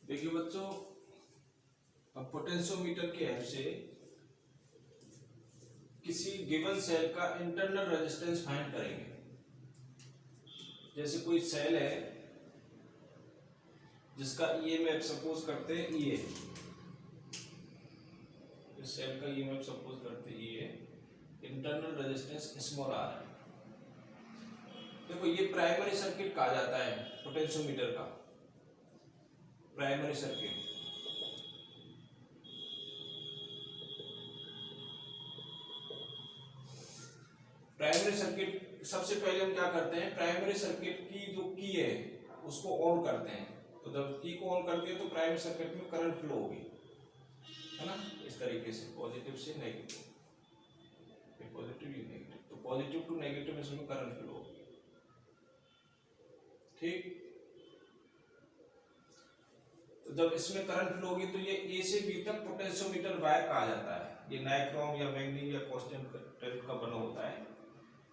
देखिए बच्चों, अब पोटेंशियोमीटर की हेल्प से किसी गिवन सेल का इंटरनल रेजिस्टेंस फाइंड करेंगे। जैसे कोई सेल है जिसका ईएमएफ सपोज करते हैं ई है, इस सेल का ईएमएफ सपोज करते हैं ई है, इंटरनल रेजिस्टेंस स्मॉल आर है। देखो ये प्राइमरी सर्किट कहा जाता है पोटेंशियोमीटर का, प्राइमरी सर्किट। प्राइमरी सर्किट सबसे पहले हम क्या करते हैं, प्राइमरी सर्किट की जो की है उसको ऑन करते हैं। तो जब की को ऑन करते हैं तो प्राइमरी सर्किट में करंट फ्लो होगी, है ना, इस तरीके से पॉजिटिव से नेगेटिव, पॉजिटिव नेगेटिव, तो पॉजिटिव टू नेगेटिव इसमें करंट फ्लो होगी। ठीक, तो जब इसमें करंट फ्लो होगी तो ये ए से बी तक पोटेंशियोमीटर वायर कहा जाता है। ये नाइक्रोम या मैग्नीशियम या कॉन्स्टेंट का बना होता है,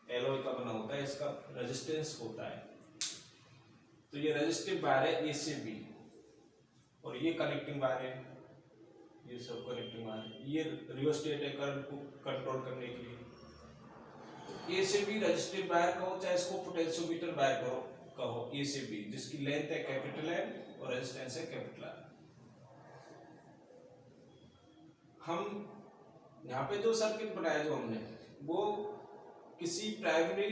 एलॉय का बना होता है, इसका रेजिस्टेंस होता है। तो ये रेजिस्टिव वायर है ए से बी, और ये कनेक्टिंग वायर है, ये सब कनेक्टिंग वायर है। ये रियोस्टेट है करंट को कंट्रोल करने के लिए। ए से बी रेजिस्टिव वायर कहो चाहे इसको पोटेंशियोमीटर वायर कहो ए से बी, जिसकी लेंथ है कैपिटल एम और रेजिस्टेंस है कैपिटल आर। हम यहाँ पे जो सर्किट बनाया जो हमने, वो किसी प्राइमरी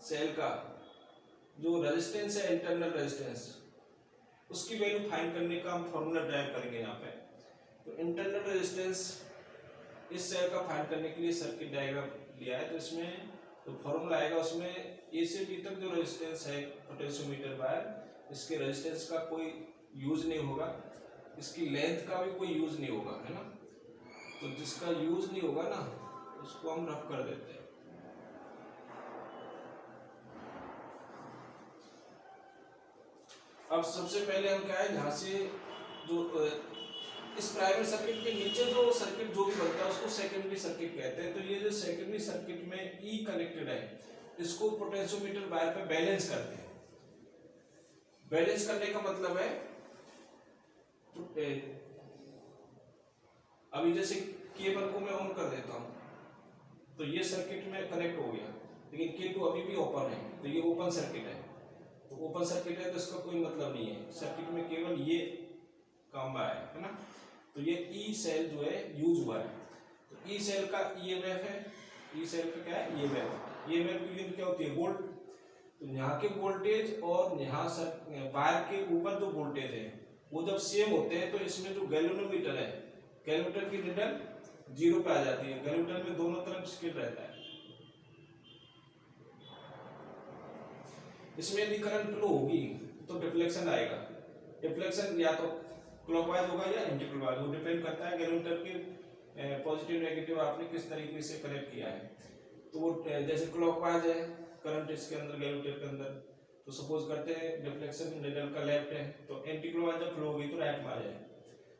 सेल का जो रेजिस्टेंस है इंटरनल रेजिस्टेंस, उसकी वैल्यू फाइंड करने का हम फॉर्मूला ड्राइव करेंगे यहाँ पे। तो इंटरनल रेजिस्टेंस इस सेल का फाइंड करने के लिए सर्किट डायग्राम लिया है। तो इसमें तो फॉर्मूला आएगा, उसमें ए से बी तक जो रेजिस्टेंस है पोटेंशियोमीटर वायर, इसके रेजिस्टेंस का कोई यूज नहीं होगा, इसकी लेंथ का भी कोई यूज नहीं होगा, है ना। तो जिसका यूज नहीं होगा ना उसको हम रफ कर देते हैं। अब सबसे पहले हम क्या है, यहाँ से जो इस प्राइमरी सर्किट के नीचे जो सर्किट जो भी बनता है उसको सेकेंडरी सर्किट कहते हैं। तो ये जो सेकेंडरी सर्किट में ई कनेक्टेड है, इसको पोटेंशियोमीटर वायर पे बैलेंस करते हैं। बैलेंस करने का मतलब है, अभी जैसे केबल को मैं ऑन कर देता हूं तो ये सर्किट में कनेक्ट हो गया, लेकिन K2 अभी भी ओपन है, तो ये ओपन सर्किट है। तो ओपन सर्किट है तो इसका कोई मतलब नहीं है, सर्किट में केवल ये काम आया है ना। तो ये ई सेल जो है यूज हुआ है। तो ई सेल का ईएमएफ है, ई सेल का क्या है ईएमएफ। ईएमएफ की यूनिट क्या होती है, वोल्ट। तो यहाँ के वोल्टेज और यहाँ वायर के ऊपर जो वोल्टेज है वो जब सेम होते हैं तो इसमें जो गैल्वेनोमीटर है, गैल्वेनोमीटर की नीडल 0 पे आ जाती है। गैल्वेनोमीटर में दोनों तरफ स्किड रहता है। इसमें यदि करंट फ्लो होगी तो डिफ्लेक्शन आएगा। डिफ्लेक्शन या तो क्लॉकवाइज होगा या एंटी क्लॉकवाइज, वो डिपेंड करता है गैल्वेनोमीटर के पॉजिटिव नेगेटिव आपने किस तरीके से कनेक्ट किया है। तो वो जैसे क्लॉकवाइज है करंट इसके अंदर गैल्वेनोमीटर के अंदर, तो सपोज करते हैं डिफ्लेक्शन नीडल का लेफ्ट है, तो एंटी क्लॉकवाइज जब फ्लो होगी तो राइट में आ जाए।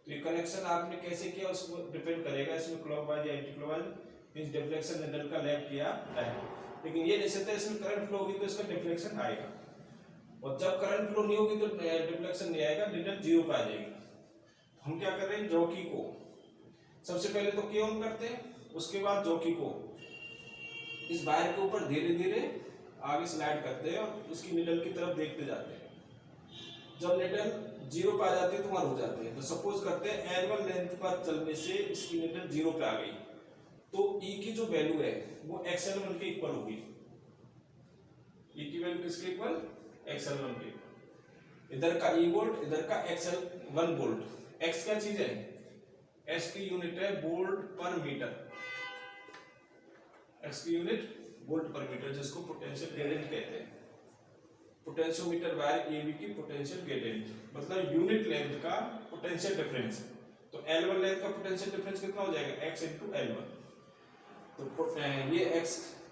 तो ये कनेक्शन आपने कैसे किया उसको डिपेंड करेगा, इसमें क्लॉकवाइज या anti clockwise, means deflection needle का लेफ्ट या राइट। लेकिन ये नहीं सकते इसमें करंट फ्लो होगी तो इसका डिफ्लेक्शन आएगा, और जब करंट फ्लो नहीं होगी तो डिफ्लेक्शन नहीं आएगा, नीडल 0 पे आ जाएगी। हम क्या कर रहे हैं, जॉकी को सबसे पहले तो की ऑन करते हैं, उसके बाद जॉकी को इस वायर के ऊपर धीरे धीरे आगे स्लाइड करते हैं और इसकी नीडल की तरफ देखते जाते हैं। जब नीडल 0 पे आ जाती है तो वहां रुक जाते हैं। तो सपोज करते हैं L1 लेंथ पर चलने से इसकी नीडल 0 पे आ गई, तो E की जो वैल्यू है वो XL1 के इक्वल होगी। E की वैल्यू किसके इक्वल, XL1 के। इधर का E वोल्ट, इधर का XL1 वोल्ट। X क्या चीज है, S की यूनिट है वोल्ट पर मीटर, X की यूनिट वोल्ट पर मीटर, जिसको पोटेंशियल ग्रेडियंट कहते हैं। पोटेंशियोमीटर वायर AB की पोटेंशियल ग्रेडियंट मतलब यूनिट लेंथ का पोटेंशियल डिफरेंस। तो L1 लेंथ का पोटेंशियल डिफरेंस कितना हो जाएगा, X into L1। तो ये X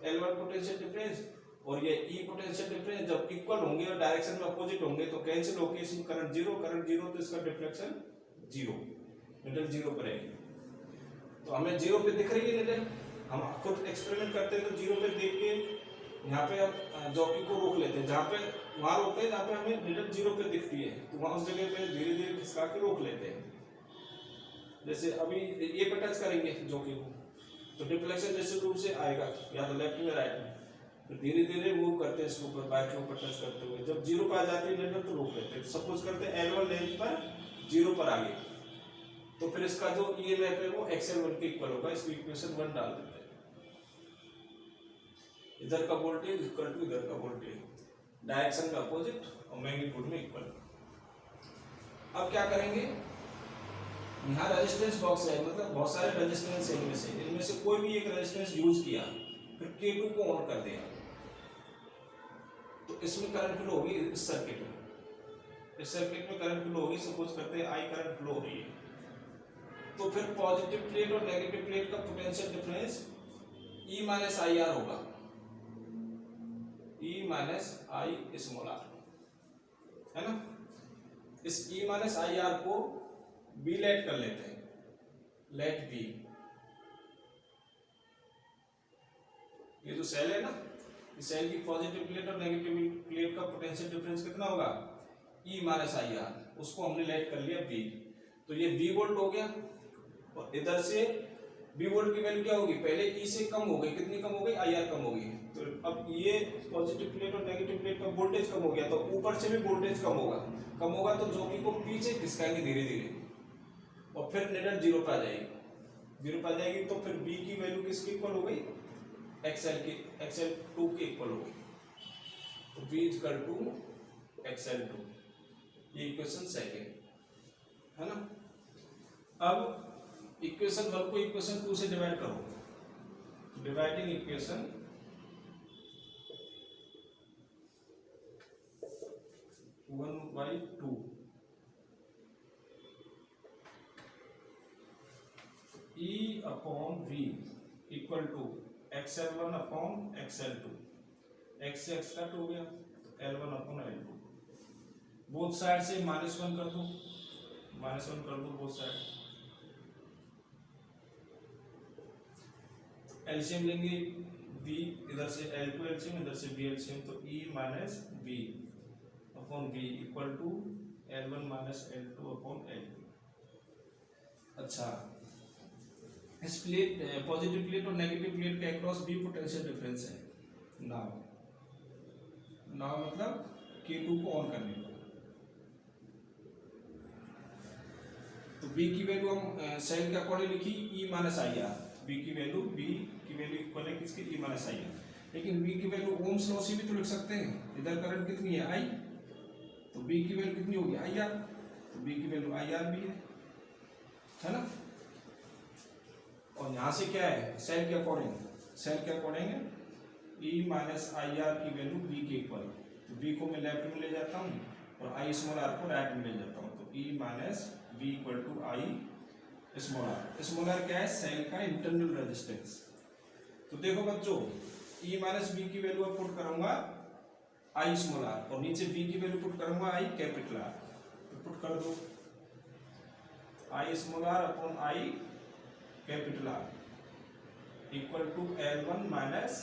L1 पोटेंशियल डिफरेंस और ये E पोटेंशियल डिफरेंस जब इक्वल होंगे और डायरेक्शन में अपोजिट होंगे तो कैंसिल होकर इसमें करंट 0 तो इसका डिफ्लेक्शन 0, नीडल 0 पर रहेगी। तो हमें 0 पे दिख रही है नीडल, हम खुद एक्सपेरिमेंट करते हैं तो 0 पे देख के यहाँ पे अब जॉकी को रोक लेते हैं, जहाँ पे वहां रोकते हैं जहाँ पे हमें नीडल 0 पे दिखती है, तो वहां उस जगह पे धीरे धीरे खिसका के रोक लेते हैं। जैसे अभी ये पे टच करेंगे जॉकी को, तो डिफ्लेक्शन निश्चित रूप से आएगा, या तो लेफ्ट में राइट में। तो धीरे धीरे मूव करते हैं इसके ऊपर, बाइक के ऊपर टच करते हुए। जब 0 पर आ जाती है नीडल तो रोक लेते हैं। सपोज करते हैं L1 लेंथ पर 0 पर आ गई, तो फिर इसका जो EMF है वो XL1 के इक्वल होगा। इसको इक्वेशन 1 डाल देते हैं। इधर का वोल्टेज इक्वल टू इधर का वोल्टेज, डायरेक्शन का अपोजिट और मैग्नीट्यूड में इक्वल। अब क्या करेंगे, यहाँ रेजिस्टेंस बॉक्स है, मतलब बहुत सारे रेजिस्टेंस है, इनमें से कोई भी एक रेजिस्टेंस यूज किया, फिर K2 को ऑन कर दिया, तो इसमें करंट फ्लो होगी। इस सर्किट में करंट फ्लो होगी। सपोज करते हैं I करंट फ्लो हो रही है, तो फिर पॉजिटिव प्लेट और नेगेटिव प्लेट का potential difference E minus I r होगा। E minus I small r, है ना। इस E माइनस आई आर को B लेट कर लेते हैं, लेट B। ये जो सेल है ना, इस सेल की पॉजिटिव प्लेट और नेगेटिव प्लेट का पोटेंशियल डिफरेंस कितना होगा, E माइनस आई आर। उसको हमने लेट कर लिया B, तो ये B वोल्ट हो गया। और इधर से B वोल्ट की वैल्यू क्या होगी, पहले E से कम हो गई, कितनी कम हो गई, आई आर कम हो गई। तो अब ये पॉजिटिव प्लेट और नेगेटिव प्लेट का वोल्टेज कम हो गया, तो ऊपर से भी वोल्टेज कम होगा, तो जॉकी को पीछे खिसकाएंगे धीरे धीरे, और फिर नीडल 0 पर आ जाएगी। तो फिर B की वैल्यू किसके इक्वल हो गई, XL2 के इक्वल हो गई। तो B इक्वल टू XL2, ये इक्वेशन सेकेंड है ना। अब इक्वेशन 1 को इक्वेशन 2 से डिवाइड करो, dividing equation 1/2, E upon V equal to XL1 upon XL2, X से X कट हो गया, L1 upon L2। Both side से -1 कर दो, बोथ साइड। एलसीएम लेंगे V, इधर से L2 एलसीएम, इधर से V एलसीएम, तो E minus V upon V equal to L1 minus L2 upon L2। अच्छा, इस प्लेट पॉजिटिव प्लेट और नेगेटिव प्लेट के अक्रॉस B पोटेंशियल डिफरेंस है। नाउ मतलब K2 को ऑन करने पर, तो B की वैल्यू हम सेल के अकॉर्डिंग लिखी E minus I are. B की वैल्यू इक्वल है किसकी, E माइनस आई आर। लेकिन B की वैल्यू ओम्स लॉ से भी तो लिख सकते हैं। इधर करंट कितनी है, I, तो B की वैल्यू कितनी होगी, आई आर, तो B की वैल्यू आई आर भी है ना। और यहाँ से क्या है, सेल के according E minus I are की वैल्यू B के इक्वल, तो B को मैं लेफ्ट में ले जाता हूँ और I स्मॉल आर को राइट में ले जाता हूँ, तो E minus V equal to I small r क्या है, सेल का इंटरनल रेजिस्टेंस। तो देखो बच्चों, E माइनस V की वैल्यू पुट करूंगा I स्मॉल आर, और नीचे V की वैल्यू पुट करूंगा I कैपिटल आर। तो पुट कर दो I small R upon I capital R equal to L1 minus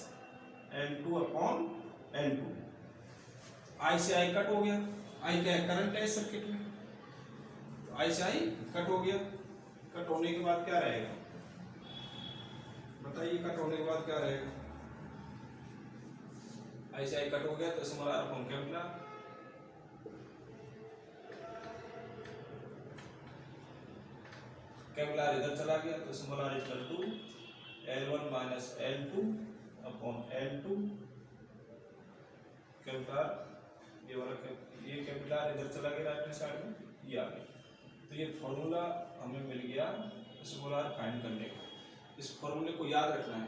L2 upon L2। I से I कट हो गया, I क्या है, करंट है इस सर्किट में, तो I से I कट हो गया। कट होने के बाद क्या रहेगा, बताइए, कट होने के बाद क्या रहेगा, I से I कट हो गया, तो small R upon capital R. Capital R इधर चला गया, तो small R equal to L1 minus L2 upon L2। Capital R ये वाला ये कैपिटल आर इधर चला गया राइट हैंड साइड में, ये आ गया। तो ये फॉर्मूला हमें मिल गया स्मॉल आर फाइंड करने का। इस फॉर्मूले को याद रखना है।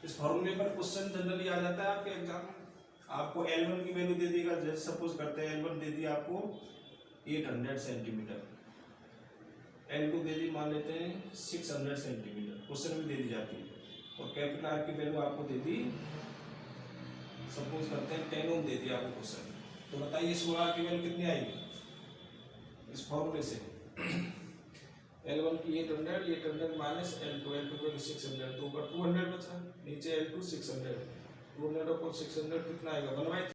इस फॉर्मूले पर क्वेश्चन जनरली आ जाता है आपके एग्जाम में। आपको L1 की वैल्यू दे देगा, जैसे सपोज करते हैं L1 दे दी आपको 800 सेंटीमीटर, L2 दे दी मान लेते हैं 600 सेंटीमीटर, क्वेश्चन में दे दी जाती है। और कैपिटल आर की वैल्यू आपको दे दी, सपोज करते हैं 10 ओम दे दी आपको क्वेश्चन। तो बताइए स्मॉल आर की वैल्यू कितनी आएगी इस फॉर्मूले से। L1 की 800 माइनस L2 की 600, तो ऊपर 200 बचा, नीचे L2 600, 200 और 600 कितना आएगा, 1/3।